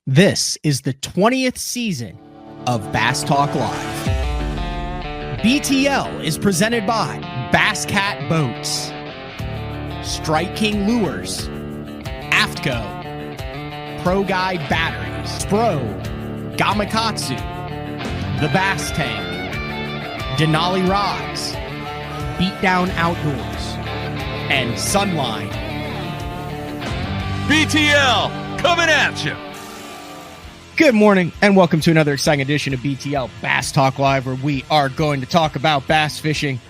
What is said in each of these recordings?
This is the 20th season of Bass Talk Live. BTL is presented by Bass Cat Boats, Strike King Lures, Aftco, Pro Guide Batteries, Spro, Gamakatsu, The Bass Tank, Denali Rods, Beatdown Outdoors, and Sunline. BTL coming at you. Good morning, and welcome to another exciting edition of BTL Bass Talk Live, where we are going to talk about bass fishing.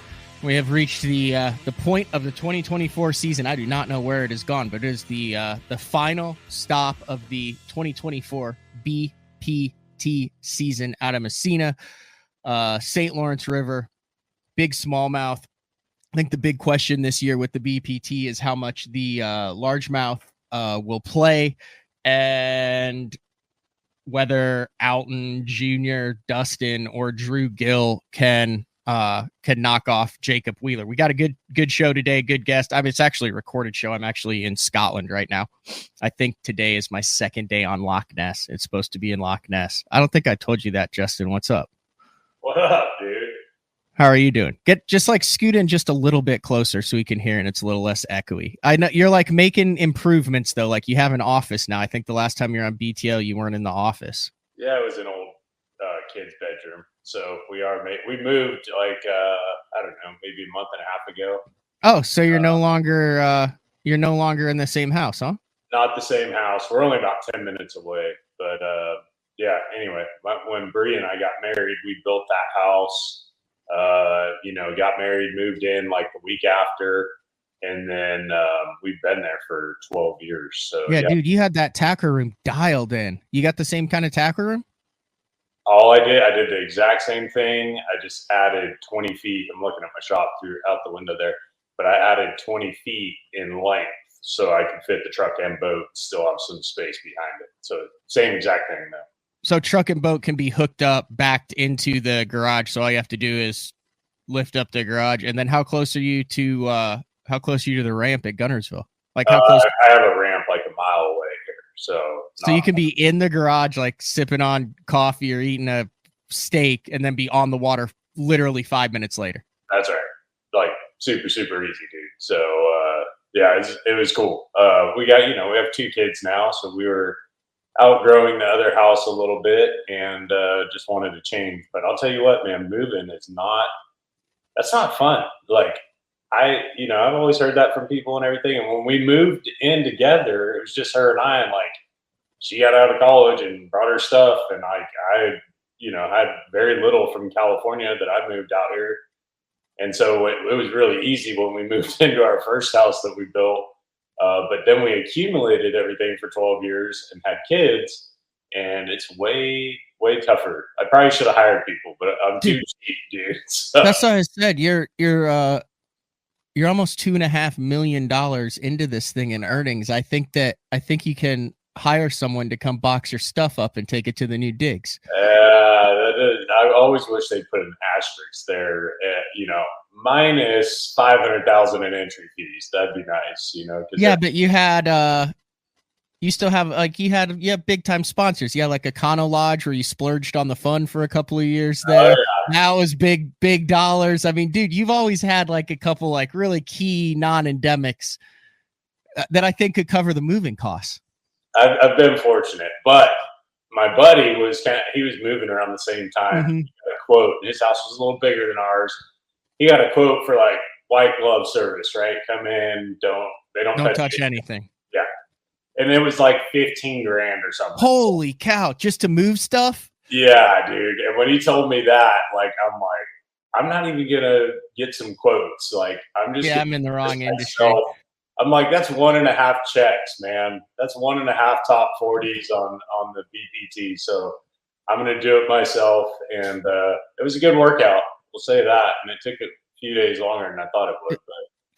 We have reached the point of the 2024 season. I do not know where it has gone, but it is the final stop of the 2024 BPT season out of Messina, St. Lawrence River, big smallmouth. I think the big question this year with the BPT is how much the largemouth will play, and whether Alton Jr., Dustin, or Drew Gill can knock off Jacob Wheeler. We got a good show today, good guest. I mean, it's actually a recorded show. I'm actually in Scotland right now. I think today is my second day on Loch Ness. It's supposed to be in Loch Ness. I don't think I told you that, Justin. What's up? What up, dude? How are you doing? Get just like scoot in just a little bit closer so we can hear and it's a little less echoey. I know you're like making improvements though. Like you have an office now. I think the last time you were on BTL, you weren't in the office. Yeah, it was an old kid's bedroom. So we moved like I don't know, maybe a month and a half ago. Oh, so you're no longer in the same house, huh? Not the same house. We're only about 10 minutes away. But yeah. Anyway, when Bree and I got married, we built that house. Got married, moved in like the week after, and then we've been there for 12 years. So yeah, dude, you had that tackle room dialed in. You got the same kind of tackle room? All I did the exact same thing. I just added 20 feet. I'm looking at my shop out the window there, but I added 20 feet in length so I could fit the truck and boat, still have some space behind it. So same exact thing though. So truck and boat can be hooked up, backed into the garage. So all you have to do is lift up the garage. And then how close are you to the ramp at Gunnersville? Like how close? I have a ramp like a mile away here. So you can be in the garage, like sipping on coffee or eating a steak, and then be on the water literally 5 minutes later. That's right. Like super, super easy, dude. So yeah, it was cool. We have 2 kids now. So we were outgrowing the other house a little bit and just wanted to change. But I'll tell you what, man, moving that's not fun. Like I've always heard that from people and everything. And when we moved in together, it was just her and I, and like she got out of college and brought her stuff. And like I had very little from California that I moved out here. And so it was really easy when we moved into our first house that we built. But then we accumulated everything for 12 years and had kids, and it's way, way tougher. I probably should have hired people, but I'm too cheap, dude. So. That's what I said. You're almost $2.5 million into this thing in earnings. I think you can hire someone to come box your stuff up and take it to the new digs. I always wish they'd put an asterisk there. Minus 500,000 in entry fees. That'd be nice, Yeah, but you had you still have like you had big time sponsors. Yeah, like Econo Lodge where you splurged on the fund for a couple of years there. Oh, yeah. That was big dollars. I mean, dude, you've always had like a couple like really key non-endemics that I think could cover the moving costs. I've been fortunate, but my buddy was moving around the same time. Mm-hmm. He got a quote. His house was a little bigger than ours. He got a quote for like white glove service, right? Come in, don't touch anything. Yeah. And it was like $15,000 or something. Holy cow, just to move stuff? Yeah, dude. And when he told me that, like, I'm not even gonna get some quotes. Like, I'm in the wrong industry. Myself. I'm like, that's 1.5 checks, man. That's 1.5 top 40s on the BPT. So I'm gonna do it myself, and it was a good workout. We'll say that. And it took a few days longer than I thought it would.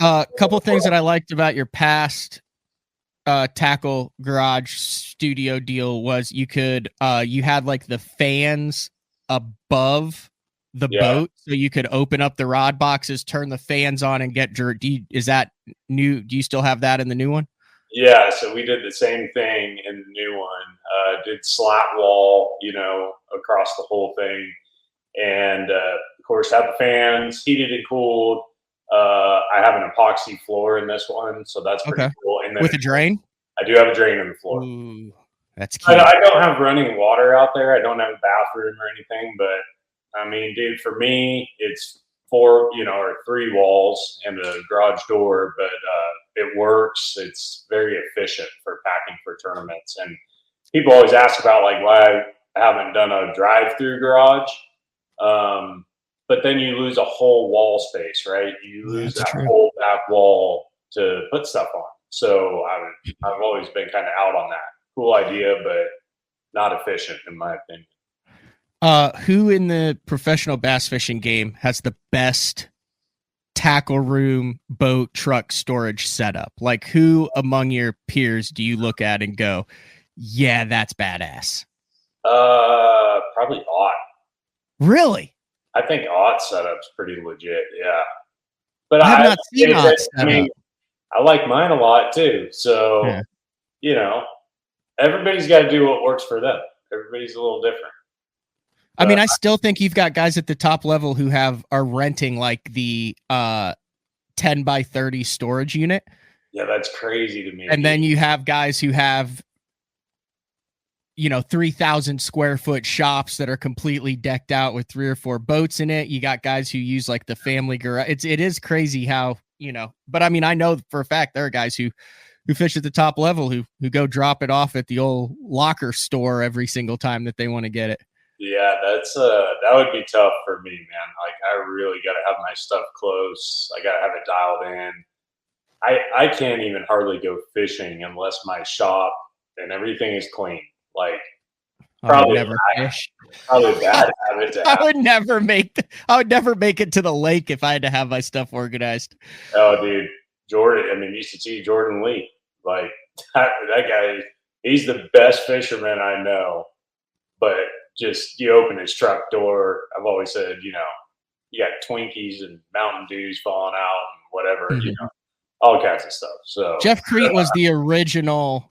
But a couple things that I liked about your past tackle garage studio deal was you had like the fans above the boat, so you could open up the rod boxes, turn the fans on, and get jerk. Is that new? Do you still have that in the new one? Yeah, so we did the same thing in the new one. Did slat wall, across the whole thing, and of course have the fans heated and cooled. I have an epoxy floor in this one, so that's pretty cool. And then with a drain. I do have a drain in the floor. Ooh, that's cute. I don't have running water out there. I don't have a bathroom or anything, but I mean, dude, for me, it's 4, or 3 walls and a garage door, but it works. It's very efficient for packing for tournaments. And people always ask about like why I haven't done a drive-through garage. But then you lose a whole wall space, right? You lose that whole back wall to put stuff on. So I've always been kind of out on that. Cool idea, but not efficient in my opinion. Who in the professional bass fishing game has the best tackle room, boat, truck storage setup? Like, who among your peers do you look at and go, yeah, that's badass? Probably Ott. Really? I think Ott's setup's pretty legit, yeah. But I have not seen Ott's setup. I mean, I like mine a lot too. So, everybody's got to do what works for them. Everybody's a little different. I mean, I still think you've got guys at the top level who are renting like the 10 by 30 storage unit. Yeah, that's crazy to me. And then you have guys who have 3,000 square foot shops that are completely decked out with 3 or 4 boats in it. You got guys who use like the family garage. It is crazy how, but I mean, I know for a fact there are guys who fish at the top level who go drop it off at the old locker store every single time that they want to get it. Yeah, that would be tough for me, man. Like, I really got to have my stuff close. I got to have it dialed in. I can't even hardly go fishing unless my shop and everything is clean. Like, probably a bad habit to have. I would never make it to the lake if I had to have my stuff organized. Oh, dude, Jordan. I mean, you should see Jordan Lee. Like that guy. He's the best fisherman I know. But just you open his truck door. I've always said, you got Twinkies and Mountain Dews falling out and whatever, all kinds of stuff. So Jeff Crete was the original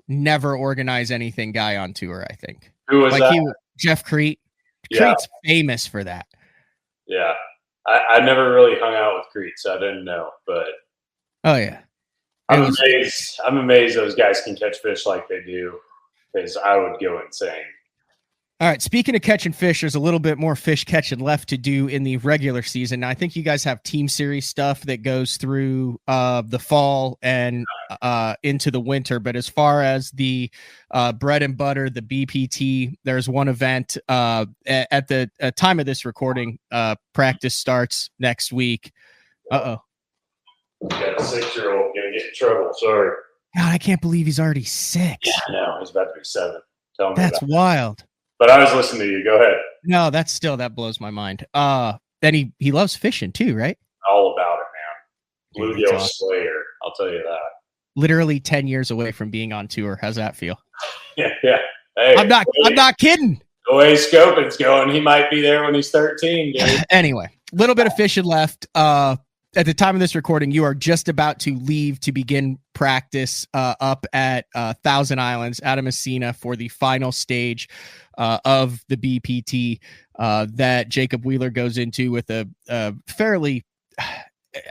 never organize anything guy on tour, I think. Who was that? Jeff Crete. Crete's famous for that. Yeah. I never really hung out with Crete, so I didn't know. But oh yeah. I'm amazed those guys can catch fish like they do. Because I would go insane. All right. Speaking of catching fish, there's a little bit more fish catching left to do in the regular season. Now, I think you guys have team series stuff that goes through the fall and into the winter. But as far as the bread and butter, the BPT, there's one event at the time of this recording. Practice starts next week. Got a 6-year-old gonna get in trouble. Sorry. God, I can't believe he's already 6. Yeah, I know. He's about to be 7. Tell me that's wild. But I was listening to you. Go ahead. No, that blows my mind. Then he loves fishing too, right? All about it, man. Bluegill Slayer. I'll tell you that. Literally 10 years away from being on tour. How's that feel? Yeah. Hey, I'm not kidding. The way Scopin's going, he might be there when he's 13, dude. Anyway, a little bit of fishing left. At the time of this recording, you are just about to leave to begin practice up at Thousand Islands out of Messina for the final stage of the BPT that Jacob Wheeler goes into with a fairly,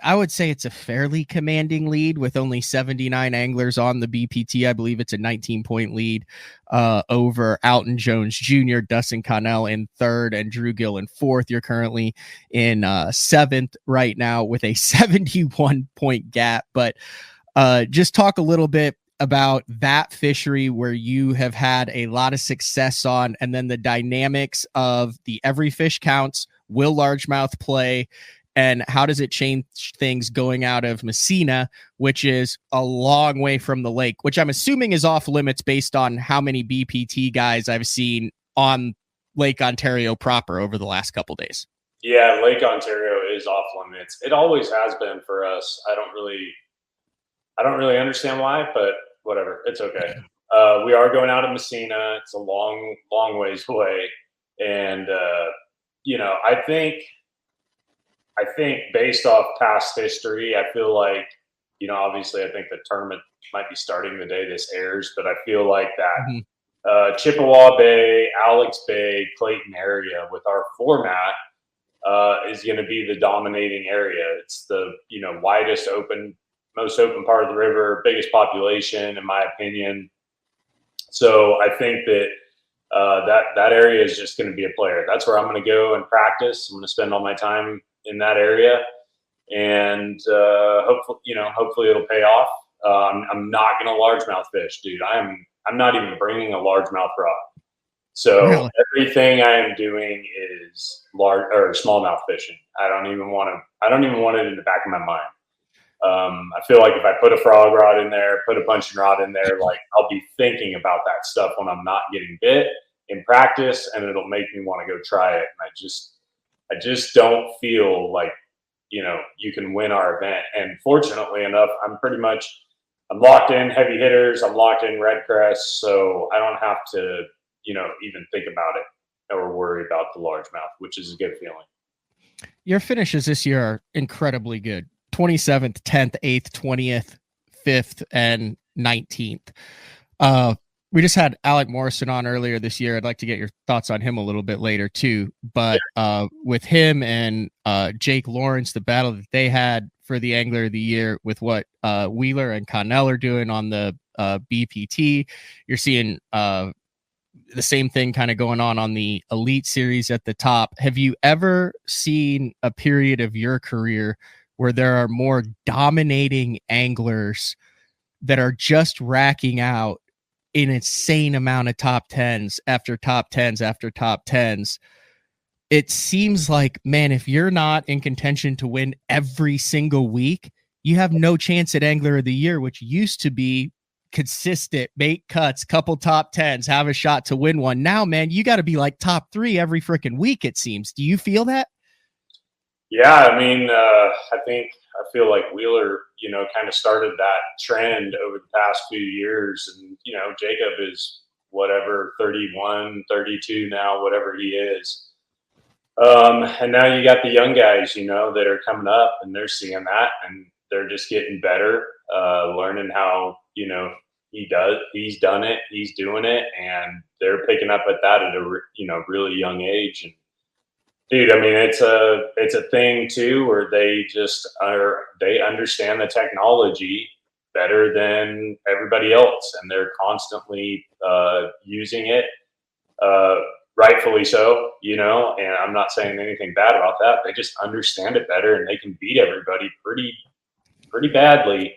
I would say it's a fairly commanding lead with only 79 anglers on the BPT. I believe it's a 19-point lead over Alton Jones Jr., Dustin Connell in 3rd, and Drew Gill in 4th. You're currently in 7th right now with a 71-point gap. But just talk a little bit about that fishery where you have had a lot of success on, and then the dynamics of the every fish counts, will largemouth play, and how does it change things going out of Messina, which is a long way from the lake, which I'm assuming is off limits based on how many BPT guys I've seen on Lake Ontario proper over the last couple days. Yeah, Lake Ontario is off limits. It always has been for us. I don't really understand why, but whatever. It's okay. We are going out of Messina. It's a long, long ways away. And, I think based off past history, I feel like, obviously I think the tournament might be starting the day this airs, but I feel like that Chippewa Bay, Alex Bay, Clayton area with our format is going to be the dominating area. It's the, widest open, most open part of the river, biggest population, in my opinion. So I think that that area is just going to be a player. That's where I'm going to go and practice. I'm going to spend all my time in that area, and hopefully it'll pay off. I'm not going to largemouth fish, dude. I'm not even bringing a largemouth rod. So Really? everything I am doing is large or smallmouth fishing. I don't even want it in the back of my mind. I feel like if I put a frog rod in there, put a punching rod in there, like I'll be thinking about that stuff when I'm not getting bit in practice, and it'll make me want to go try it. And I just don't feel like, you can win our event. And fortunately enough, I'm locked in heavy hitters. I'm locked in red crest. So I don't have to, even think about it or worry about the largemouth, which is a good feeling. Your finishes this year are incredibly good. 27th, 10th, 8th, 20th, 5th, and 19th. We just had Alec Morrison on earlier this year. I'd like to get your thoughts on him a little bit later too. But with him and Jake Lawrence, the battle that they had for the Angler of the Year with what Wheeler and Connell are doing on the BPT, you're seeing the same thing kind of going on the Elite Series at the top. Have you ever seen a period of your career where there are more dominating anglers that are just racking out an insane amount of top 10s after top 10s after top 10s? It seems like, man, if you're not in contention to win every single week, you have no chance at Angler of the Year, which used to be consistent, make cuts, couple top 10s, have a shot to win one. Now, man, you got to be like top 3 every freaking week, it seems. Do you feel that? Yeah, I mean, I feel like Wheeler, kind of started that trend over the past few years. And, Jacob is whatever, 31, 32 now, whatever he is. And now you got the young guys, that are coming up, and they're seeing that, and they're just getting better, learning how, he's done it, he's doing it, and they're picking up at that at a, really young age. And dude, I mean, it's a thing too, where they understand the technology better than everybody else, and they're constantly using it, rightfully so, and I'm not saying anything bad about that. They just understand it better, and they can beat everybody pretty badly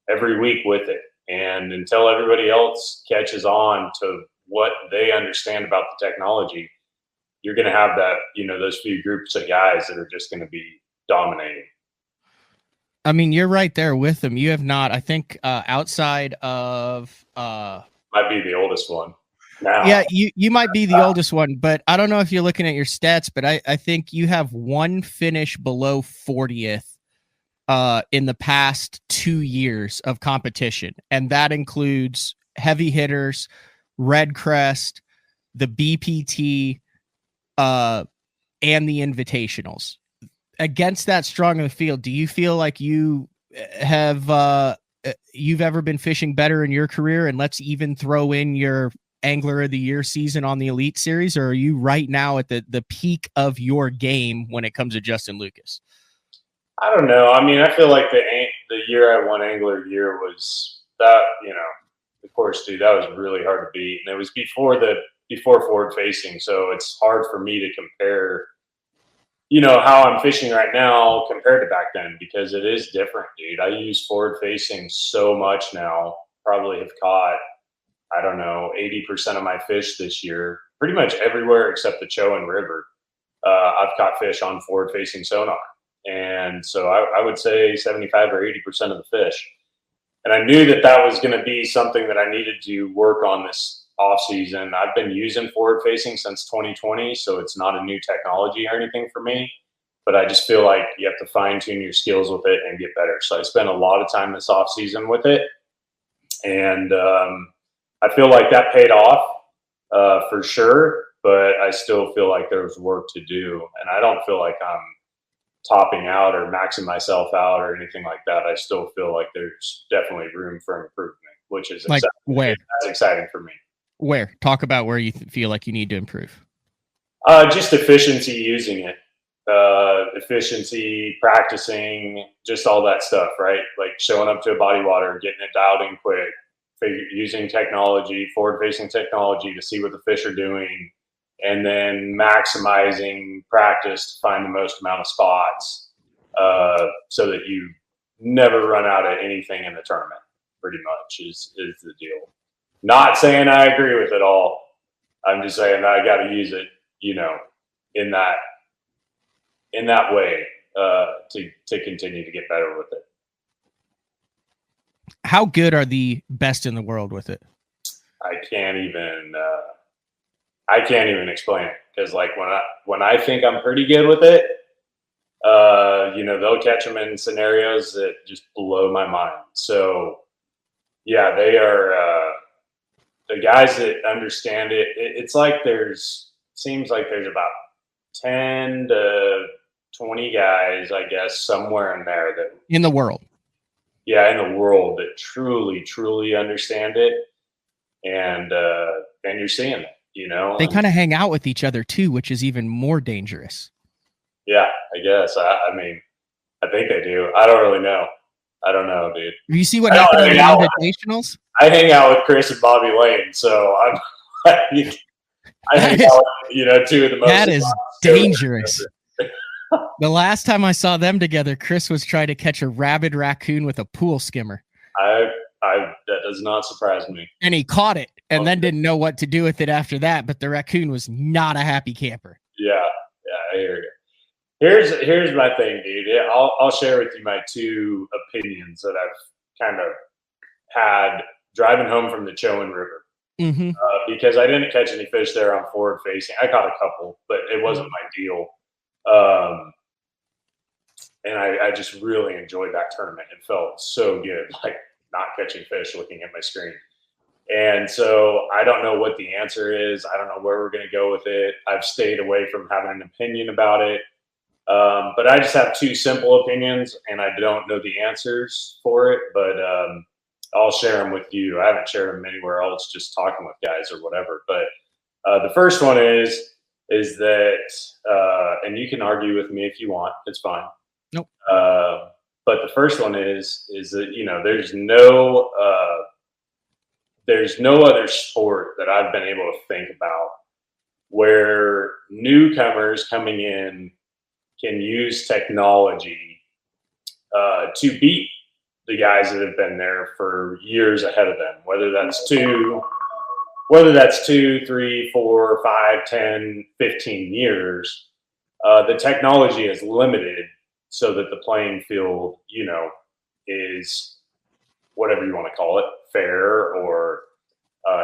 every week with it. And until everybody else catches on to what they understand about the technology, you're going to have that, those few groups of guys that are just going to be dominating. I mean, you're right there with them. You have not, I think, outside of might be the oldest one now. Yeah, you might be the oldest one, but I don't know if you're looking at your stats, but I think you have one finish below 40th in the past 2 years of competition. And that includes heavy hitters, Red Crest, the BPT, and the invitationals. Against that strong of the field, do you feel like you have you've ever been fishing better in your career? And let's even throw in your Angler of the Year season on the Elite Series, or are you right now at the peak of your game when it comes to Justin Lucas? I don't know. I mean, I feel like the year I won Angler of the Year was that, of course, dude, that was really hard to beat. And it was before forward facing. So it's hard for me to compare, how I'm fishing right now compared to back then, because it is different, dude. I use forward facing so much now, probably have caught, I don't know, 80% of my fish this year, pretty much everywhere except the Chowan River. I've caught fish on forward facing sonar. And so I would say 75 or 80% of the fish. And I knew that was going to be something that I needed to work on this off season. I've been using forward facing since 2020, so it's not a new technology or anything for me, but I just feel like you have to fine tune your skills with it and get better. So I spent a lot of time this off season with it. And I feel like that paid off for sure, but I still feel like there's work to do. And I don't feel like I'm topping out or maxing myself out or anything like that. I still feel like there's definitely room for improvement, which is like where? That's exciting for me. Where? Talk about where you feel like you need to improve. Just efficiency using it. Efficiency, practicing, just all that stuff, right? Like showing up to a body water, getting it dialed in quick, using technology, forward-facing technology to see what the fish are doing, and then maximizing practice to find the most amount of spots so that you never run out of anything in the tournament, pretty much is the deal. Not saying I agree with it all. I'm just saying that I got to use it, in that way to continue to get better with it. How good are the best in the world with it? I can't even explain it, because like when I think I'm pretty good with it, they'll catch them in scenarios that just blow my mind. So yeah, they are the guys that understand it. It's like seems like there's about 10 to 20 guys, I guess, somewhere in there that in the world. Yeah, in the world that truly, truly understand it, and you're seeing it. They kind of hang out with each other too, which is even more dangerous. Yeah, I guess. I mean, I think they do. I don't really know. I don't know, dude. You see what happened at the Invitationals? I hang out with Chris and Bobby Lane, so I'm. I hang out with, two of the most. That is dangerous. The last time I saw them together, Chris was trying to catch a rabid raccoon with a pool skimmer. That does not surprise me. And he caught it and then didn't know what to do with it after that, but the raccoon was not a happy camper. Yeah, I hear you. Here's my thing, dude. I'll share with you my two opinions that I've kind of had driving home from the Chowan River. Mm-hmm. Because I didn't catch any fish there on forward facing. I caught a couple, but it wasn't my deal. And I just really enjoyed that tournament. It felt so good, like not catching fish, looking at my screen. And so I don't know what the answer is. I don't know where we're going to go with it. I've stayed away from having an opinion about it. But I just have two simple opinions, and I don't know the answers for it, but I'll share them with you. I haven't shared them anywhere else, just talking with guys or whatever. But the first one is that, and you can argue with me if you want, it's fine. Nope. But the first one is that, there's no other sport that I've been able to think about where newcomers coming in can use technology to beat the guys that have been there for years ahead of them, whether that's 2, 3, 4, 5, 10, 15 years. The technology is limited so that the playing field, is whatever you want to call it, fair or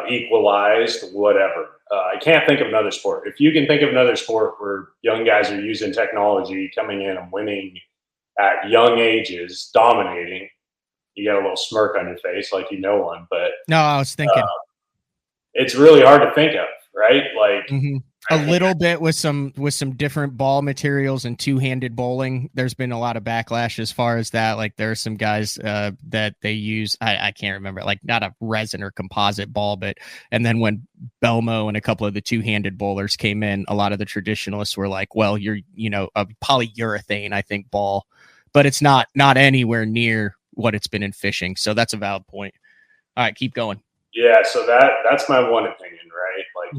equalized, whatever. I can't think of another sport. If you can think of another sport where young guys are using technology, coming in and winning at young ages, dominating, you got a little smirk on your face like one. But no, I was thinking it's really hard to think of, right? Like a little bit with some different ball materials and two-handed bowling. There's been a lot of backlash as far as that. Like there are some guys that they use, I can't remember, like not a resin or composite ball, and then when Belmo and a couple of the two-handed bowlers came in, a lot of the traditionalists were like, well, you're, a polyurethane, I think, ball, but it's not anywhere near what it's been in fishing. So that's a valid point. All right, keep going. Yeah. So that's my one opinion, right? Like,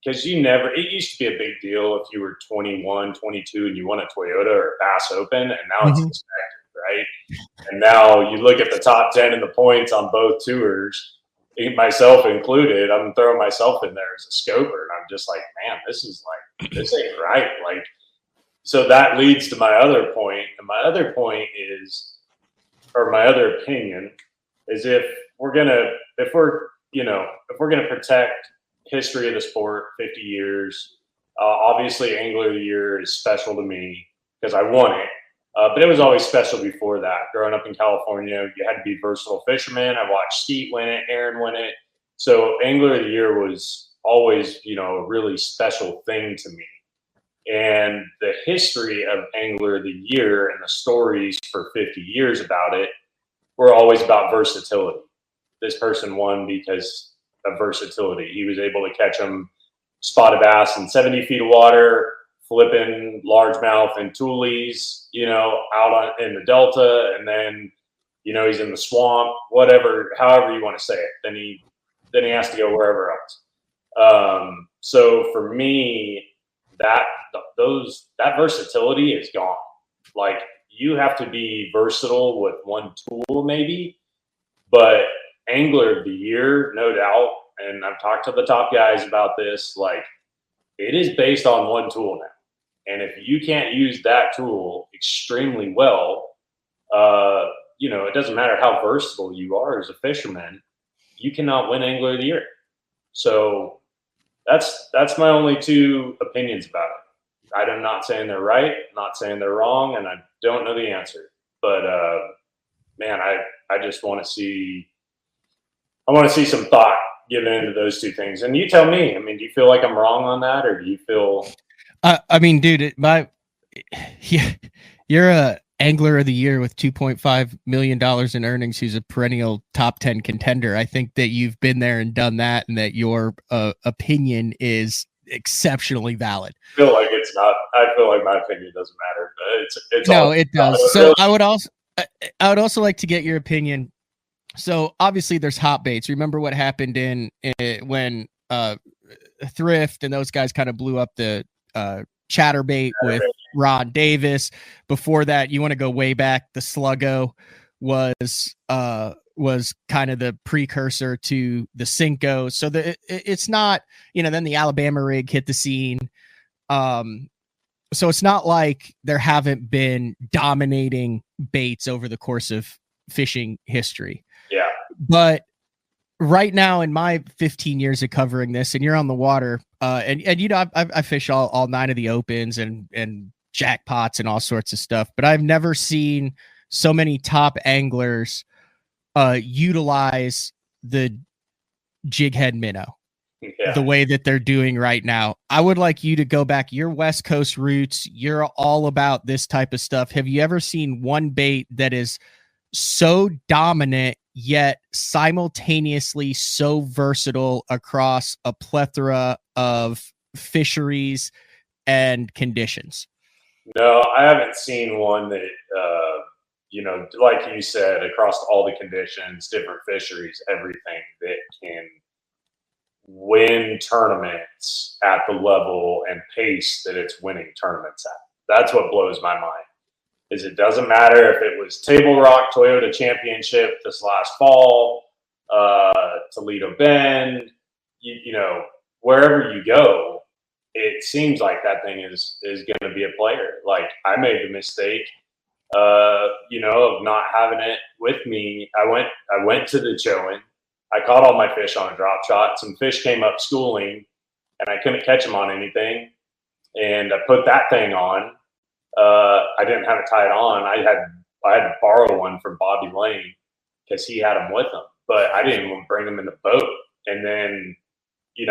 because it used to be a big deal if you were 21, 22 and you won a Toyota or a Bass Open, and now it's expected, right? And now you look at the top 10 in the points on both tours, myself included. I'm throwing myself in there as a scoper, and I'm just like, man, this ain't right. Like, so that leads to my other point, and my other point is, or my other opinion is, if we're gonna protect history of the sport, 50 years. Obviously, Angler of the Year is special to me because I won it. But it was always special before that. Growing up in California, you had to be versatile fisherman. I watched Skeet win it, Aaron win it. So Angler of the Year was always, a really special thing to me. And the history of Angler of the Year and the stories for 50 years about it were always about versatility. This person won because of versatility. He was able to catch them spotted bass in 70 feet of water, flipping largemouth and toolies, out in the Delta, and then, he's in the swamp, whatever, however you want to say it. Then he has to go wherever else. So for me, that versatility is gone. Like, you have to be versatile with one tool maybe, but Angler of the Year, no doubt. And I've talked to the top guys about this. Like, it is based on one tool now. And if you can't use that tool extremely well, it doesn't matter how versatile you are as a fisherman, you cannot win Angler of the Year. So that's my only two opinions about it. I'm not saying they're right, not saying they're wrong, and I don't know the answer. But man, I just want to see some thought given into those two things. And you tell me. I mean, do you feel like I'm wrong on that, or do you feel? I mean, dude, you're a Angler of the Year with $2.5 million in earnings, who's a perennial top 10 contender. I think that you've been there and done that, and that your opinion is exceptionally valid. I feel like it's not. I feel like my opinion doesn't matter. It's no, it does. So I would also like to get your opinion. So obviously there's hot baits. Remember what happened when Thrift and those guys kind of blew up the chatterbait with Ron Davis. Before that, you want to go way back, the Sluggo was kind of the precursor to the Cinco. So it's not, then the Alabama rig hit the scene. So it's not like there haven't been dominating baits over the course of fishing history. Yeah. But right now, in my 15 years of covering this, and you're on the water, and I fish all 9 of the opens and jackpots and all sorts of stuff, but I've never seen so many top anglers utilize the jig head minnow the way that they're doing right now. I would like you to go back your West Coast roots. You're all about this type of stuff. Have you ever seen one bait that is so dominant yet simultaneously so versatile across a plethora of fisheries and conditions? No, I haven't seen one that, like you said, across all the conditions, different fisheries, everything that can win tournaments at the level and pace that it's winning tournaments at. That's what blows my mind. Is it doesn't matter if it was Table Rock Toyota Championship this last fall, Toledo Bend, wherever you go, it seems like that thing is going to be a player. Like, I made the mistake, of not having it with me. I went to the Chowan. I caught all my fish on a drop shot. Some fish came up schooling, and I couldn't catch them on anything. And I put that thing on. I didn't have it tied on. I had to borrow one from Bobby Lane because he had them with him, but I didn't even bring them in the boat. And then,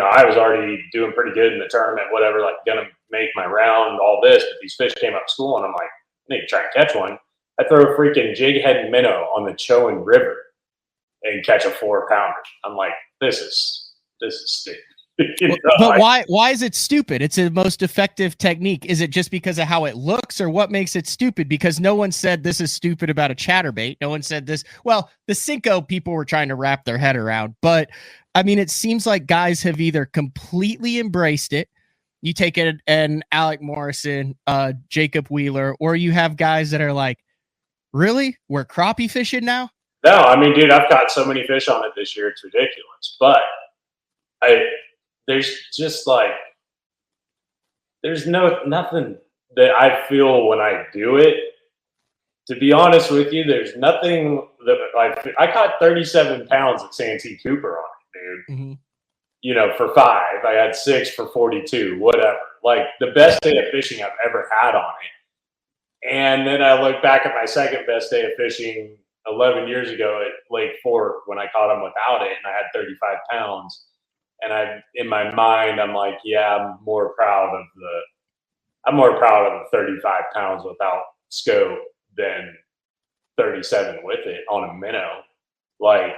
I was already doing pretty good in the tournament, whatever, like gonna make my round, all this, but these fish came up school, and I'm like, I need to try and catch one. I throw a freaking jig head minnow on the Chowan River and catch a 4-pounder. I'm like, this is stupid. But why is it stupid? It's the most effective technique. Is it just because of how it looks, or what makes it stupid? Because no one said this is stupid about a chatterbait. No one said this. Well, the Cinco people were trying to wrap their head around, but I mean, it seems like guys have either completely embraced it. You take an Alec Morrison, Jacob Wheeler, or you have guys that are like, really? We're crappie fishing now? No, I mean, dude, I've caught so many fish on it this year. It's ridiculous. But there's just like, there's nothing that I feel when I do it. To be honest with you, there's nothing that I caught 37 pounds at Santee Cooper on it, dude. Mm-hmm. For 5, I had 6 for 42, whatever. Like, the best day of fishing I've ever had on it. And then I look back at my second best day of fishing 11 years ago at Lake Fork when I caught him without it, and I had 35 pounds. And in my mind, I'm like, yeah, I'm more proud of I'm more proud of the 35 pounds without scope than 37 with it on a minnow. Like,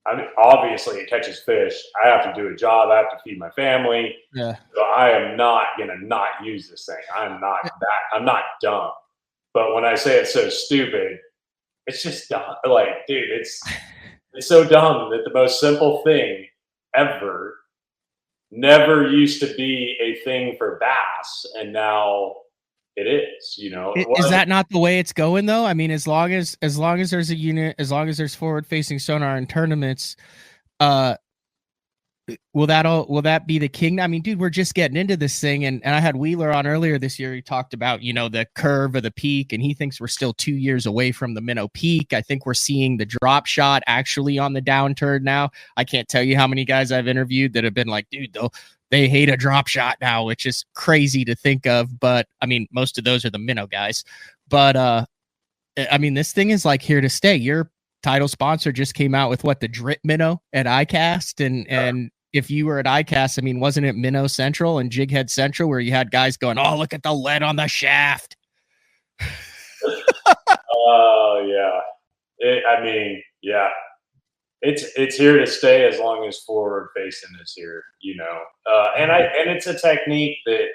I mean, obviously it catches fish. I have to do a job. I have to feed my family. Yeah. So I am not gonna not use this thing. I'm not dumb. But when I say it's so stupid, it's just dumb. Like, dude, it's so dumb that the most simple thing ever never used to be a thing for bass, and now it is. Is that not the way it's going though? I mean, as long as there's a unit, as long as there's forward facing sonar in tournaments, will that be the king? I mean, dude, we're just getting into this thing, and I had Wheeler on earlier this year. He talked about the curve of the peak, and he thinks we're still 2 years away from the minnow peak. I think we're seeing the drop shot actually on the downturn now. I can't tell you how many guys I've interviewed that have been like, dude, they hate a drop shot now, which is crazy to think of. But I mean, most of those are the minnow guys. But I mean, this thing is like here to stay. Your title sponsor just came out with the drip minnow at ICAST, and if you were at ICAST, I mean, wasn't it Minnow Central and Jighead Central where you had guys going, "Oh, look at the lead on the shaft." Oh yeah, I mean, yeah. It's here to stay as long as forward facing is here, and it's a technique that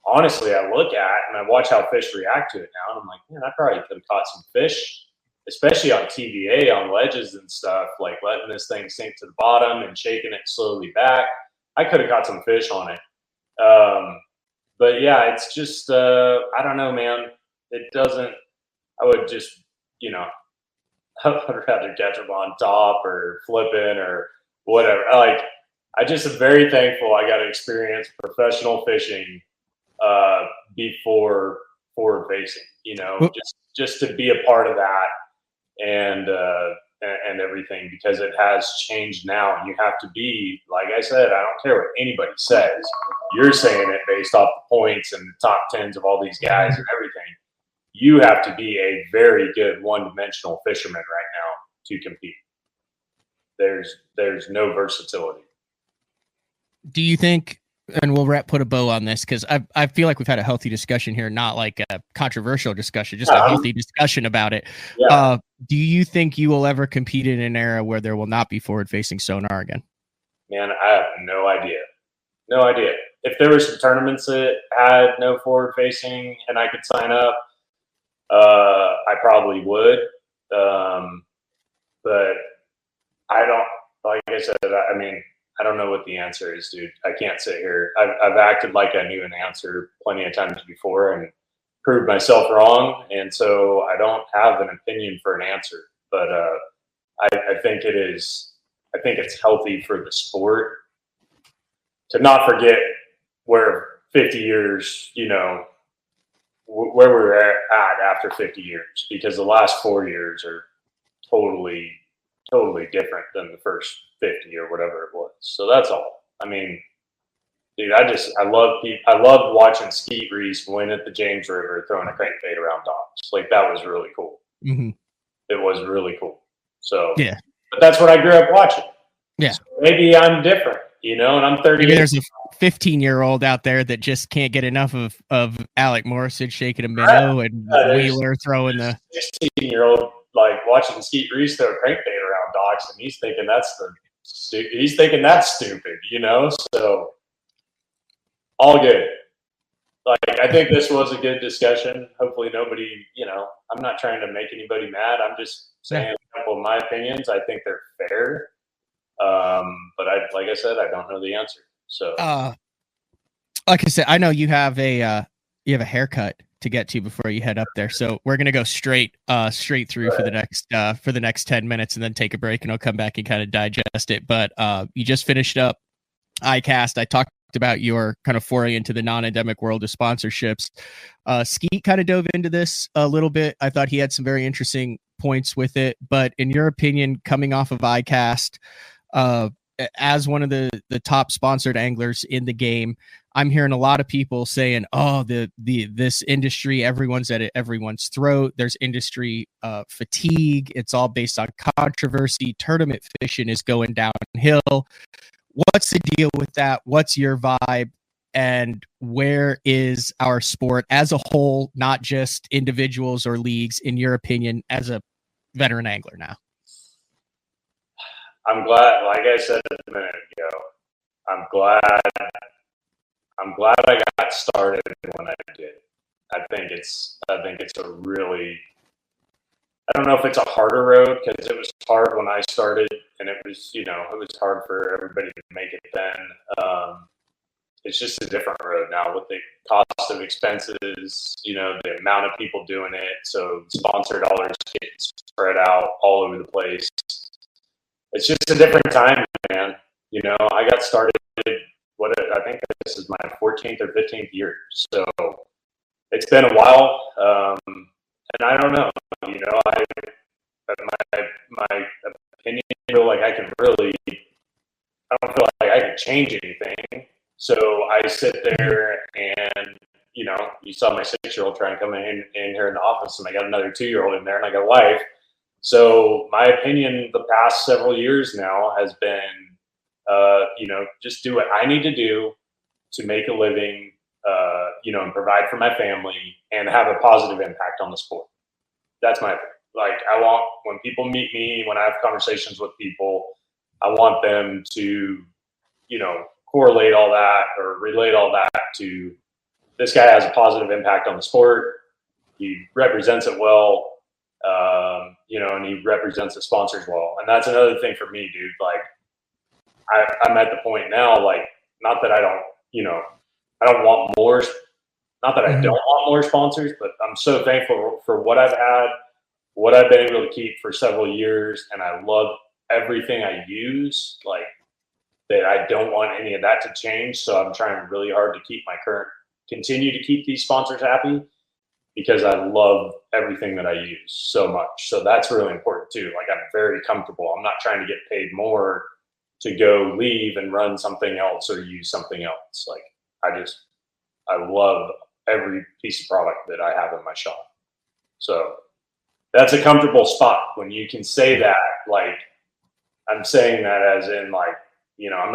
honestly I look at and I watch how fish react to it now, and I'm like, man, I probably could have caught some fish, especially on TVA on ledges and stuff, like letting this thing sink to the bottom and shaking it slowly back. I could have caught some fish on it, but yeah, it's just I don't know, man. It doesn't. I would just I would rather catch them on top or flipping or whatever. Like, I just am very thankful I got to experience professional fishing before forward facing, just to be a part of that and everything, because it has changed now. And you have to be, like I said, I don't care what anybody says. You're saying it based off the points and the top tens of all these guys and everything. You have to be a very good one-dimensional fisherman right now to compete. There's no versatility. Do you think, and we'll put a bow on this, because I feel like we've had a healthy discussion here, not like a controversial discussion, just a healthy discussion about it. Yeah. Do you think you will ever compete in an era where there will not be forward-facing sonar again? Man, I have no idea. No idea. If there were some tournaments that had no forward-facing and I could sign up, I probably would, but I don't. Like I said, I mean, I don't know what the answer is, dude. I can't sit here. I've acted like I knew an answer plenty of times before and proved myself wrong, and so I don't have an opinion for an answer. But I think it is. I think it's healthy for the sport to not forget where 50 years, where we're at after 50 years, because the last 4 years are totally different than the first 50 or whatever it was. So that's all. I mean, dude, I loved watching Skeet Reese win at the James River throwing a crankbait around docks. Like, that was really cool. Mm-hmm. It was really cool. So yeah, but that's what I grew up watching. Yeah. So maybe I'm different, and I'm 30. Maybe there's a 15-year-old out there that just can't get enough of Alec Morrison shaking a minnow and Wheeler throwing the 16-year-old like watching Skeet Reese throw a crankbait around docks, and he's thinking that's stupid, So all good. Like, I think this was a good discussion. Hopefully nobody, I'm not trying to make anybody mad. I'm just saying a couple of my opinions. I think they're fair. But like I said, I don't know the answer. So, like I said, I know you have a haircut to get to before you head up there. So we're gonna go straight through for the next 10 minutes, and then take a break, and I'll come back and kind of digest it. But you just finished up ICAST. I talked about your kind of foray into the non-endemic world of sponsorships. Skeet kind of dove into this a little bit. I thought he had some very interesting points with it. But in your opinion, coming off of ICAST, as one of the top sponsored anglers in the game, I'm hearing a lot of people saying, "Oh, this industry, everyone's at everyone's throat. There's industry fatigue. It's all based on controversy. Tournament fishing is going downhill." What's the deal with that? What's your vibe? and where is our sport as a whole, not just individuals or leagues, in your opinion, as a veteran angler now? I'm glad, like I said a minute ago, I'm glad I got started when I did. I think it's a really, I don't know if it's a harder road, because it was hard when I started, and it was hard for everybody to make it then. It's just a different road now with the cost of expenses, the amount of people doing it. So sponsor dollars get spread out all over the place. It's just a different time, man. I got started, I think this is my 14th or 15th year. So it's been a while. And I don't know, my opinion, I feel like I don't feel like I can change anything. So I sit there and, you saw my 6-year-old try and come in here in the office, and I got another 2-year-old in there, and I got a wife. So my opinion the past several years now has been, just do what I need to do to make a living, and provide for my family and have a positive impact on the sport. That's my thing. Like, I want, when people meet me, when I have conversations with people, I want them to, correlate all that or relate all that to, this guy has a positive impact on the sport. He represents it well, and he represents the sponsors well. And that's another thing for me, dude. Like, I'm at the point now, like, not that I don't want more, not that I don't want more sponsors, but I'm so thankful for what I've had, what I've been able to keep for several years. And I love everything I use, like, that I don't want any of that to change. So I'm trying really hard to continue to keep these sponsors happy, because I love everything that I use so much. So that's really important too. Like, I'm very comfortable. I'm not trying to get paid more to go leave and run something else or use something else. Like, I love every piece of product that I have in my shop. So that's a comfortable spot when you can say that. Like, I'm saying that as in, like, I'm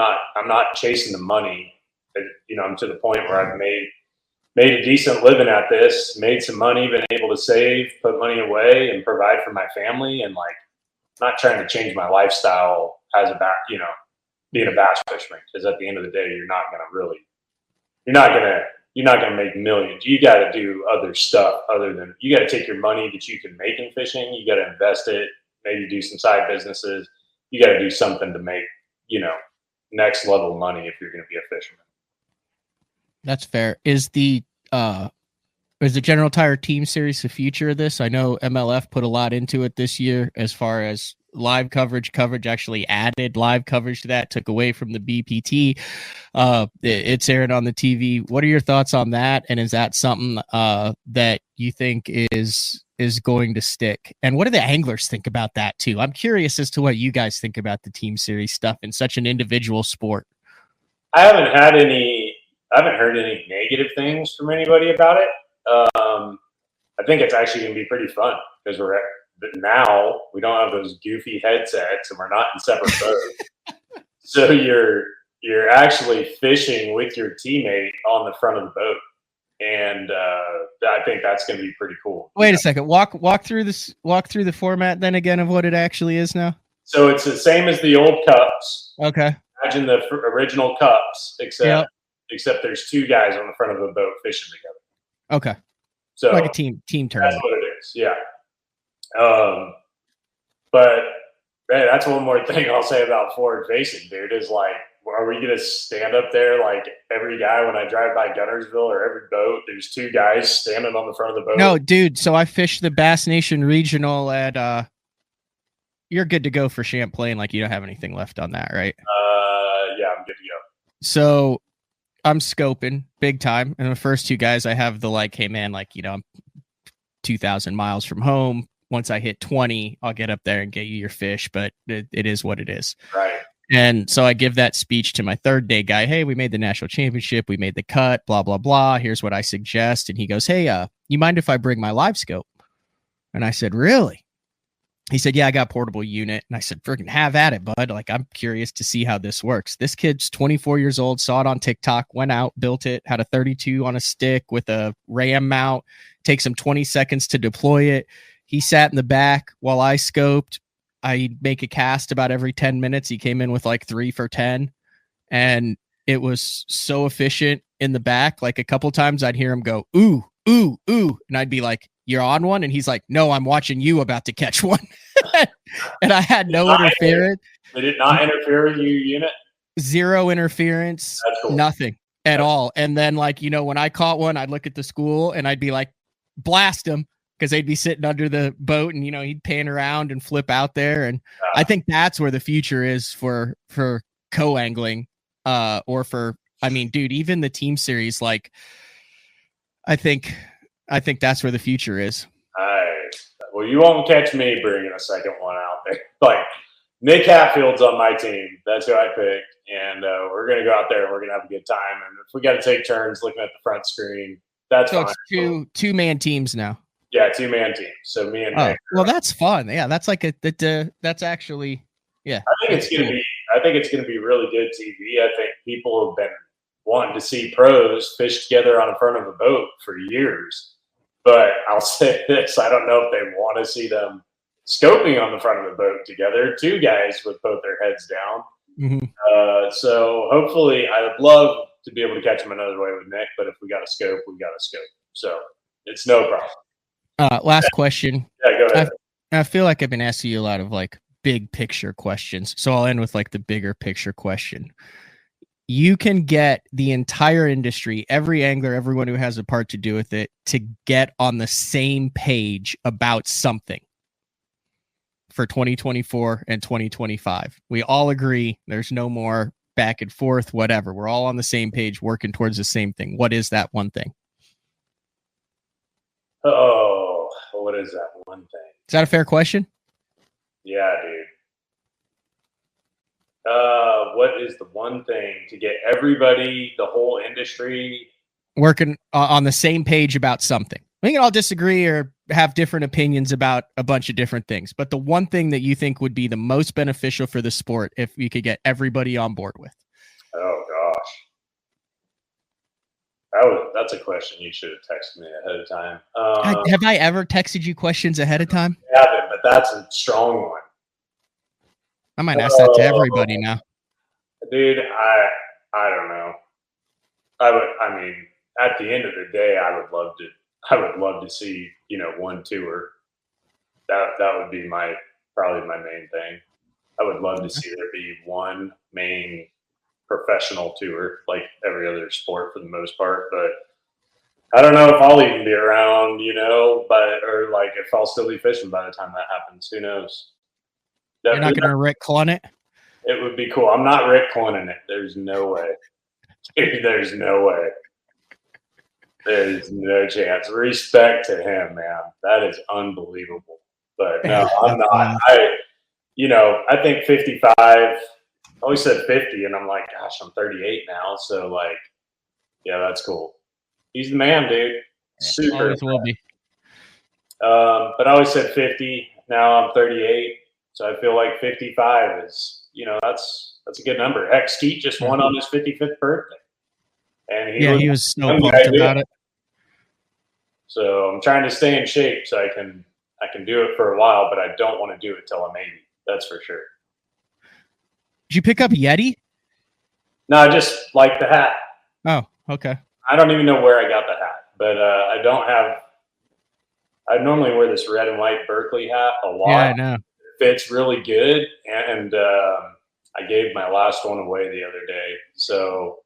not chasing the money. I'm to the point where I've made a decent living at this, made some money, been able to save, put money away, and provide for my family, and, like, not trying to change my lifestyle as being a bass fisherman. Because at the end of the day, you're not gonna make millions. You got to do other stuff other than, you got to take your money that you can make in fishing. You got to invest it, maybe do some side businesses. You got to do something to make, next level money if you're going to be a fisherman. That's fair. Is the General Tire Team Series the future of this? I know MLF put a lot into it this year as far as live coverage, actually added live coverage to that, took away from the BPT. It's aired on the TV. What are your thoughts on that? And is that something that you think is going to stick? And what do the anglers think about that too? I'm curious as to what you guys think about the Team Series stuff in such an individual sport. I haven't heard any negative things from anybody about it. I think it's actually going to be pretty fun, because now we don't have those goofy headsets and we're not in separate boats. So you're actually fishing with your teammate on the front of the boat. And I think that's going to be pretty cool. Wait a second. Walk through the format then again of what it actually is now. So it's the same as the old cups. Okay. Imagine the original cups, except there's two guys on the front of a boat fishing together. Okay. So like a team tournament. That's what it is. Yeah. But man, that's one more thing I'll say about forward facing, dude, is, like, are we going to stand up there like every guy when I drive by Guntersville, or every boat, there's two guys standing on the front of the boat? No, dude. So I fished the Bass Nation Regional at, you're good to go for Champlain. Like, you don't have anything left on that, right? Yeah, I'm good to go. So I'm scoping big time. And the first two guys I have the, like, hey man, like, I'm 2,000 miles from home. Once I hit 20, I'll get up there and get you your fish, but it is what it is. Right. And so I give that speech to my third day guy. Hey, we made the national championship. We made the cut, blah, blah, blah. Here's what I suggest. And he goes, hey, you mind if I bring my live scope? And I said, really? he said, yeah, I got portable unit. And I said, freaking have at it, bud. Like, I'm curious to see how this works. This kid's 24 years old, saw it on TikTok, went out, built it, had a 32 on a stick with a RAM mount, takes him 20 seconds to deploy it. He sat in the back while I scoped. I make a cast about every 10 minutes. He came in with like 3 for 10. And it was so efficient in the back. Like a couple times I'd hear him go, ooh, ooh, ooh. And I'd be like, you're on one? And he's like, no, I'm watching you about to catch one. And I had no interference. Did it not interfere with your unit? Zero interference, Cool. Nothing at all. And then, like, you know, when I caught one, I'd look at the school and I'd be like, blast him, because they'd be sitting under the boat and, you know, he'd pan around and flip out there. And I think that's where the future is for co-angling, or for, I mean, dude, even the team series, like, I think that's where the future is. Well, you won't catch me bringing a second one out there. Like, Nick Hatfield's on my team. That's who I picked. And we're going to go out there and we're going to have a good time. And if we got to take turns looking at the front screen, that's so fine. It's two-man teams now. Yeah, two-man team. So me and Nick. Well, that's fun. Yeah, that's like that's actually, yeah. I think it's going to be really good TV. I think people have been wanting to see pros fish together on the front of a boat for years. But I'll say this, I don't know if they want to see them scoping on the front of the boat together, two guys with both their heads down. Mm-hmm. So hopefully I would love to be able to catch them another way with Nick, but if we got a scope, we got a scope. So it's no problem. Last question. Yeah, go ahead. I feel like I've been asking you a lot of like big picture questions. So I'll end with like the bigger picture question. You can get the entire industry, every angler, everyone who has a part to do with it, to get on the same page about something for 2024 and 2025. We all agree there's no more back and forth, whatever. We're all on the same page, working towards the same thing. What is that one thing? Oh, what is that one thing? Is that a fair question? Yeah, dude. What is the one thing to get everybody, the whole industry, working on the same page about something? We can all disagree or have different opinions about a bunch of different things, but the one thing that you think would be the most beneficial for the sport if you could get everybody on board with. Oh gosh, that's a question you should have texted me ahead of time. Have I ever texted you questions ahead of time? I haven't, but that's a strong one. I might ask that to everybody now. Dude, I don't know. I mean, at the end of the day, I would love to see, you know, one tour. That would be probably my main thing. I would love to see there be one main professional tour, like every other sport for the most part. But I don't know if I'll even be around, you know, or like if I'll still be fishing by the time that happens. Who knows? You're not going to Rick Clunn it? It would be cool. I'm not Rick Clunning it. There's no way. There's no way. There's no chance. Respect to him, man. That is unbelievable. But no, I'm not. I think 55. I always said 50, and I'm like, gosh, I'm 38 now. So, like, yeah, that's cool. He's the man, dude. Super. Always will be. But I always said 50. Now I'm 38. So I feel like 55 is, you know, that's a good number. Heck, Skeet just won on his 55th birthday. And he was so pumped about it. So I'm trying to stay in shape so I can do it for a while, but I don't want to do it till I'm 80. That's for sure. Did you pick up Yeti? No, I just like the hat. Oh, okay. I don't even know where I got the hat, but I normally wear this red and white Berkeley hat a lot. Yeah, I know. It fits really good, and I gave my last one away the other day, so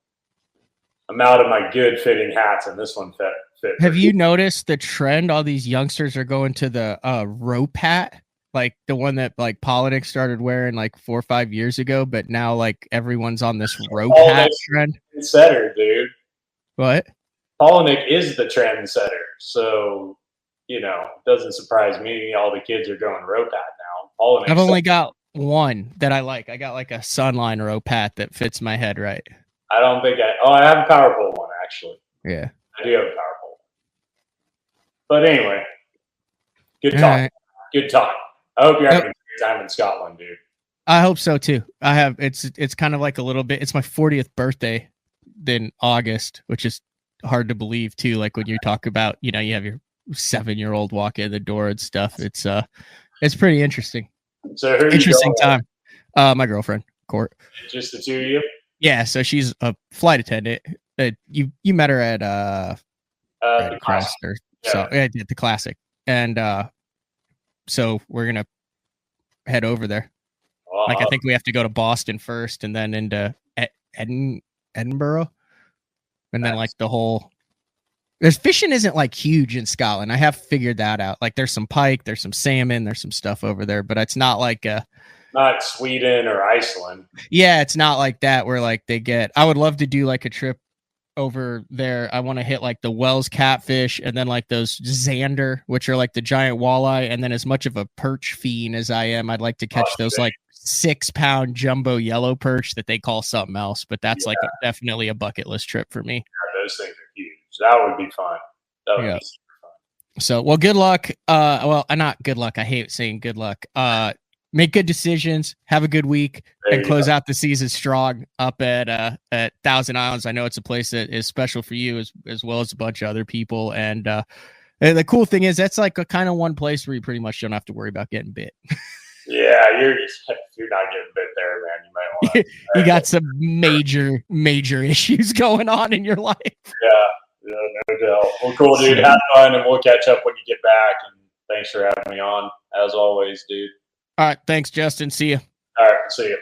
I'm out of my good fitting hats, and this one fit. Have you noticed the trend? All these youngsters are going to the rope hat, like the one that like Polinick started wearing like 4 or 5 years ago, but now like everyone's on this rope hat trend. Trendsetter, dude. What? Polinick is the trendsetter, so you know, it doesn't surprise me. All the kids are going rope hat now. Polinick. I've only got one that I like. I got like a Sunline rope hat that fits my head right. I don't think I have a power pole one actually. Yeah, I do have a power pole. But anyway, good talk. Right. Good talk. I hope you're having a great time in Scotland, dude. I hope so too. It's kind of like a little bit. It's my 40th birthday in August, which is hard to believe too. Like when you talk about, you have your 7-year-old walk in the door and stuff. It's pretty interesting. So who interesting time. My girlfriend, Court. Just the two of you? Yeah. So she's a flight attendant. You met her at The Classic. So yeah, the Classic, and so we're gonna head over there. Like I think we have to go to Boston first, and then into Edinburgh, and then like the whole. There's fishing isn't like huge in Scotland. I have figured that out. Like there's some pike, there's some salmon, there's some stuff over there, but it's not like not Sweden or Iceland. Yeah, it's not like that where like they get. I would love to do like a trip over there. I want to hit like the Wells catfish and then like those Xander, which are like the giant walleye, and then as much of a perch fiend as I am, I'd like to catch those like 6-pound jumbo yellow perch that they call something else, but that's like definitely a bucket list trip for me. Yeah, those things are huge. That would be fun. That would be super fun. So, well, good luck. Well, not good luck. I hate saying good luck. Make good decisions, have a good week, and close out the season strong up at Thousand Islands. I know it's a place that is special for you as well as a bunch of other people. And the cool thing is that's like a kind of one place where you pretty much don't have to worry about getting bit. Yeah, you're not getting bit there, man. You might want to. You got some major issues going on in your life. Yeah, no doubt. Well, cool, dude. Have fun, and we'll catch up when you get back. And thanks for having me on, as always, dude. All right. Thanks, Justin. See you. All right. See you.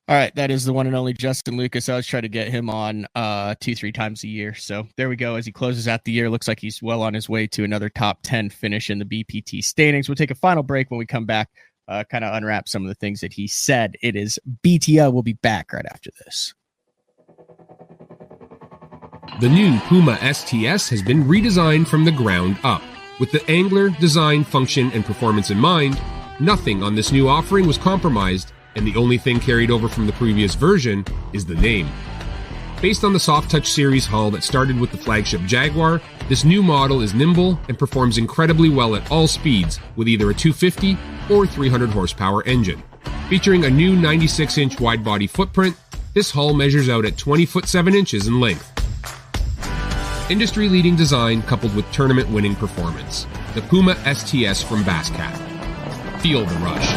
All right. That is the one and only Justin Lucas. I always try to get him on 2-3 times a year. So there we go. As he closes out the year, looks like he's well on his way to another top 10 finish in the BPT standings. We'll take a final break. When we come back, kind of unwrap some of the things that he said. It is BTL. We'll be back right after this. The new Puma STS has been redesigned from the ground up. With the angler, design, function, and performance in mind, nothing on this new offering was compromised, and the only thing carried over from the previous version is the name. Based on the Soft Touch series hull that started with the flagship Jaguar, this new model is nimble and performs incredibly well at all speeds with either a 250 or 300 horsepower engine. Featuring a new 96-inch wide-body footprint, this hull measures out at 20 foot 7 inches in length. Industry-leading design coupled with tournament-winning performance. The Puma STS from Basscat. Feel the rush.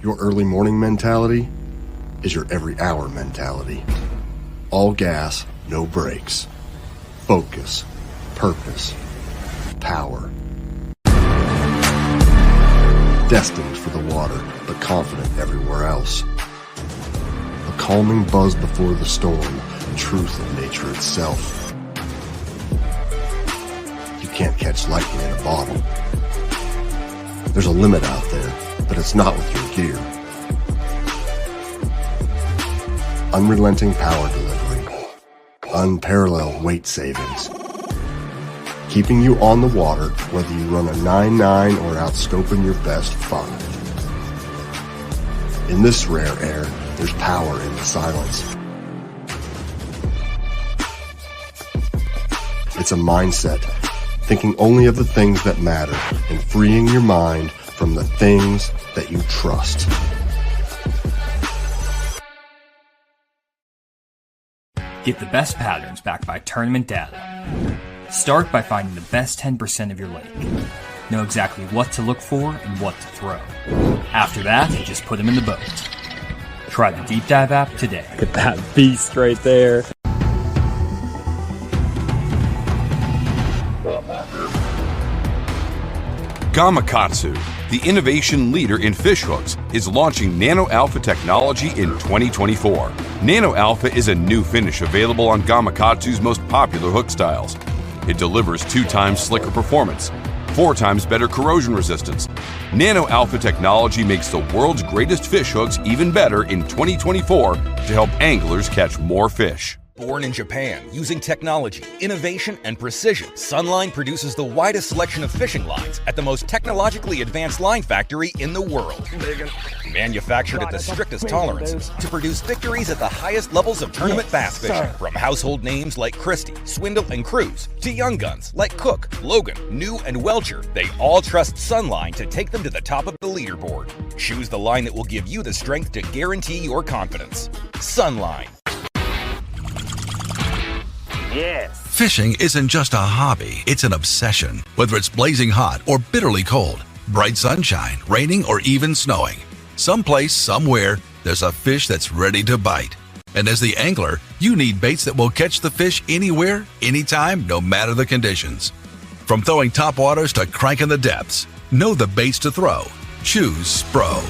Your early morning mentality is your every hour mentality. All gas, no brakes. Focus, purpose, power. Destined for the water, but confident everywhere else. A calming buzz before the storm, the truth of nature itself. You can't catch lightning in a bottle. There's a limit out there, but it's not with your gear. Unrelenting power delivery. Unparalleled weight savings. Keeping you on the water, whether you run a 9.9 or outscoping your best 5. In this rare air, there's power in the silence. It's a mindset, thinking only of the things that matter and freeing your mind from the things that you trust. Get the best patterns backed by tournament data. Start by finding the best 10% of your lake. Know exactly what to look for and what to throw. After that, just put them in the boat. Try the Deep Dive app today. Look at that beast right there. Gamakatsu, the innovation leader in fish hooks, is launching Nano Alpha technology in 2024. Nano Alpha is a new finish available on Gamakatsu's most popular hook styles. It delivers 2 times slicker performance, 4 times better corrosion resistance. Nano Alpha technology makes the world's greatest fish hooks even better in 2024 to help anglers catch more fish. Born in Japan, using technology, innovation, and precision, Sunline produces the widest selection of fishing lines at the most technologically advanced line factory in the world. Manufactured at the strictest tolerances to produce victories at the highest levels of tournament bass fishing. From household names like Christie, Swindle, and Cruz to young guns like Cook, Logan, New, and Welcher, they all trust Sunline to take them to the top of the leaderboard. Choose the line that will give you the strength to guarantee your confidence. Sunline. Yes. Fishing isn't just a hobby, it's an obsession. Whether it's blazing hot or bitterly cold, bright sunshine, raining, or even snowing, someplace, somewhere, there's a fish that's ready to bite. And as the angler, you need baits that will catch the fish anywhere, anytime, no matter the conditions. From throwing topwaters to cranking the depths, know the baits to throw. Choose Spro.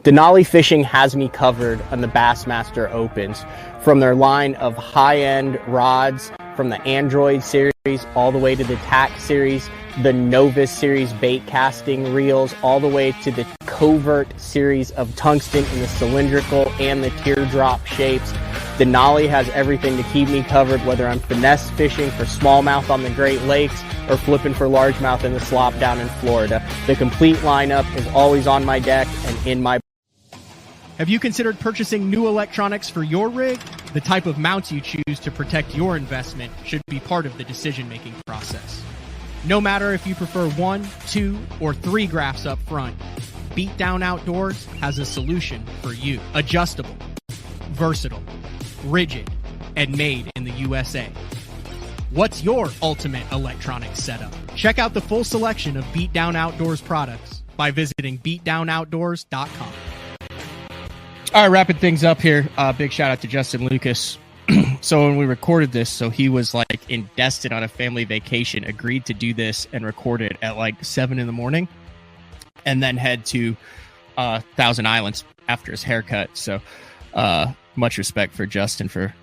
Denali Fishing has me covered on the Bassmaster Opens, from their line of high-end rods, from the Android series all the way to the TAC series, the Novus series bait casting reels, all the way to the Covert series of tungsten in the cylindrical and the teardrop shapes. Denali has everything to keep me covered, whether I'm finesse fishing for smallmouth on the Great Lakes or flipping for largemouth in the slop down in Florida. The complete lineup is always on my deck and in my. Have you considered purchasing new electronics for your rig? The type of mounts you choose to protect your investment should be part of the decision-making process. No matter if you prefer 1, 2, or 3 graphs up front, Beatdown Outdoors has a solution for you. Adjustable, versatile, rigid, and made in the USA. What's your ultimate electronics setup? Check out the full selection of Beatdown Outdoors products by visiting beatdownoutdoors.com. All right, wrapping things up here. Big shout out to Justin Lucas. So when we recorded this, so he was like in Destin on a family vacation, agreed to do this and record it at like 7 a.m. and then head to Thousand Islands after his haircut. So much respect for Justin for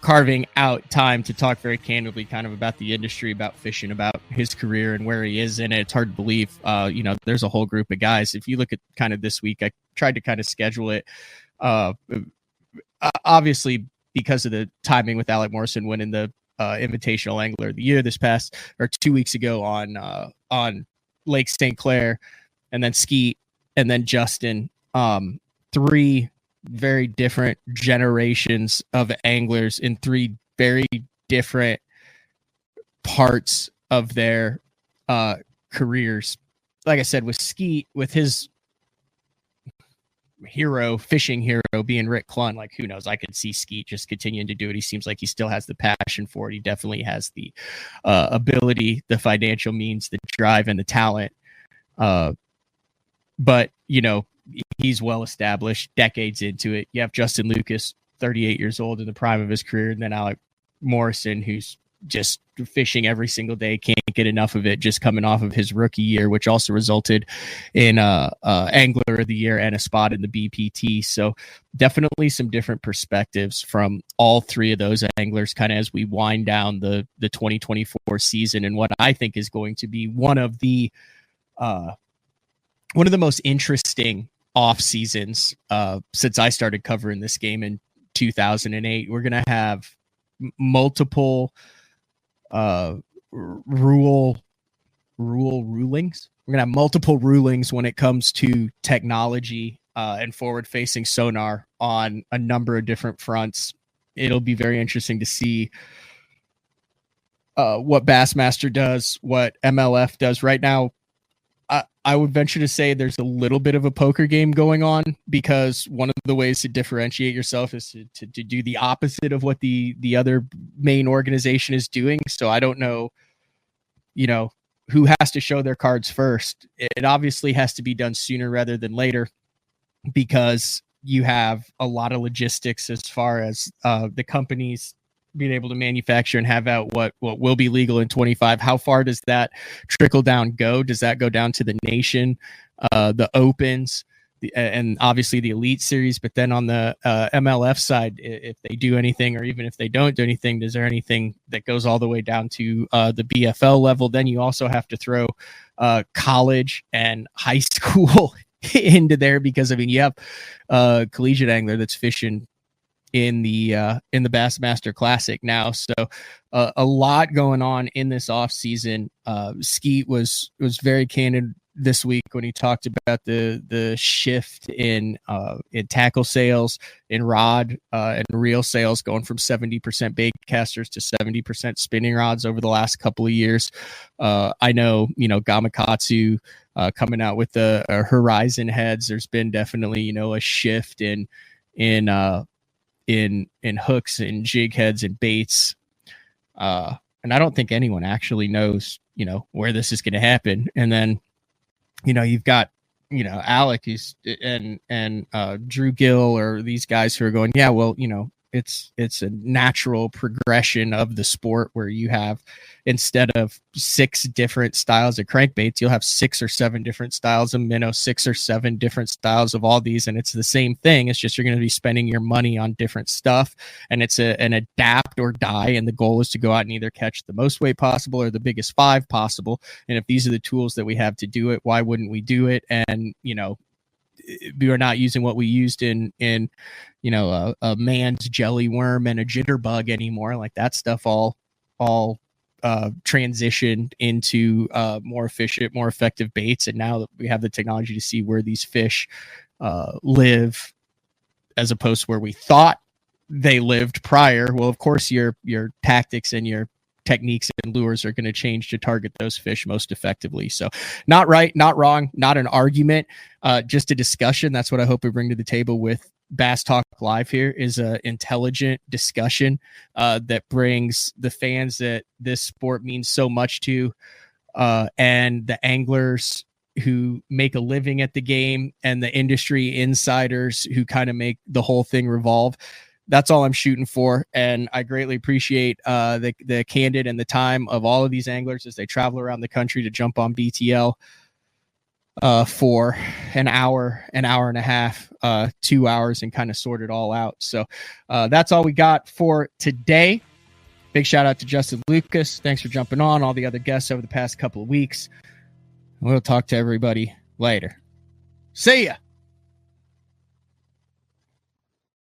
carving out time to talk very candidly kind of about the industry, about fishing, about his career and where he is in it. It's hard to believe, there's a whole group of guys. If you look at kind of this week, I tried to kind of schedule it. Obviously, because of the timing with Alec Morrison winning the Invitational Angler of the Year this past or 2 weeks ago on Lake St. Clair, and then Skeet, and then Justin, 3 very different generations of anglers in 3 very different parts of their careers. Like I said, with Skeet, with his fishing hero being Rick Clunn, like who knows, I could see Skeet just continuing to do it. He seems like he still has the passion for it. He definitely has the ability, the financial means, the drive, and the talent. But he's well established, decades into it. You have Justin Lucas, 38 years old, in the prime of his career, and then Alec Morrison, who's just fishing every single day, can't get enough of it, just coming off of his rookie year, which also resulted in Angler of the Year and a spot in the BPT. So definitely some different perspectives from all 3 of those anglers kind of as we wind down the 2024 season, and what I think is going to be one of the most interesting off seasons since I started covering this game in 2008. We're going to have multiple rule rulings. We're gonna have multiple rulings when it comes to technology and forward-facing sonar on a number of different fronts. It'll be very interesting to see what Bassmaster does, what MLF does. Right now, I would venture to say there's a little bit of a poker game going on, because one of the ways to differentiate yourself is to do the opposite of what the other main organization is doing. So I don't know, who has to show their cards first. It obviously has to be done sooner rather than later, because you have a lot of logistics as far as the companies being able to manufacture and have out what will be legal in 25. How far does that trickle down go? Does that go down to the nation, the opens, and obviously the elite series? But then on the MLF side, if they do anything, or even if they don't do anything, is there anything that goes all the way down to the BFL level? Then you also have to throw college and high school into there, because I mean, you have a collegiate angler that's fishing in the Bassmaster Classic now, so a lot going on in this off season. Skeet was very candid this week when he talked about the shift in tackle sales, in rod and reel sales, going from 70% bait casters to 70% spinning rods over the last couple of years. I know, Gamakatsu coming out with the Horizon heads. There's been definitely, a shift in hooks and jig heads and baits. And I don't think anyone actually knows, where this is going to happen. And then, you've got, Alec and Drew Gill, or these guys who are going, yeah, well, it's a natural progression of the sport where you have, instead of 6 different styles of crankbaits, you'll have 6 or 7 different styles of minnow, 6 or 7 different styles of all these. And it's the same thing. It's just, you're going to be spending your money on different stuff, and it's an adapt or die. And the goal is to go out and either catch the most weight possible or the biggest 5 possible. And if these are the tools that we have to do it, why wouldn't we do it? And, we are not using what we used in a man's jelly worm and a jitterbug anymore. Like, that stuff all transitioned into more efficient, more effective baits. And now that we have the technology to see where these fish live, as opposed to where we thought they lived prior, well, of course your tactics and your techniques and lures are going to change to target those fish most effectively. So not right, not wrong, not an argument, just a discussion. That's what I hope we bring to the table with Bass Talk Live here, is a intelligent discussion that brings the fans that this sport means so much to, and the anglers who make a living at the game, and the industry insiders who kind of make the whole thing revolve. That's all I'm shooting for. And I greatly appreciate the candid and the time of all of these anglers as they travel around the country to jump on BTL for an hour and a half, 2 hours, and kind of sort it all out. So that's all we got for today. Big shout out to Justin Lucas. Thanks for jumping on, all the other guests over the past couple of weeks. We'll talk to everybody later. See ya.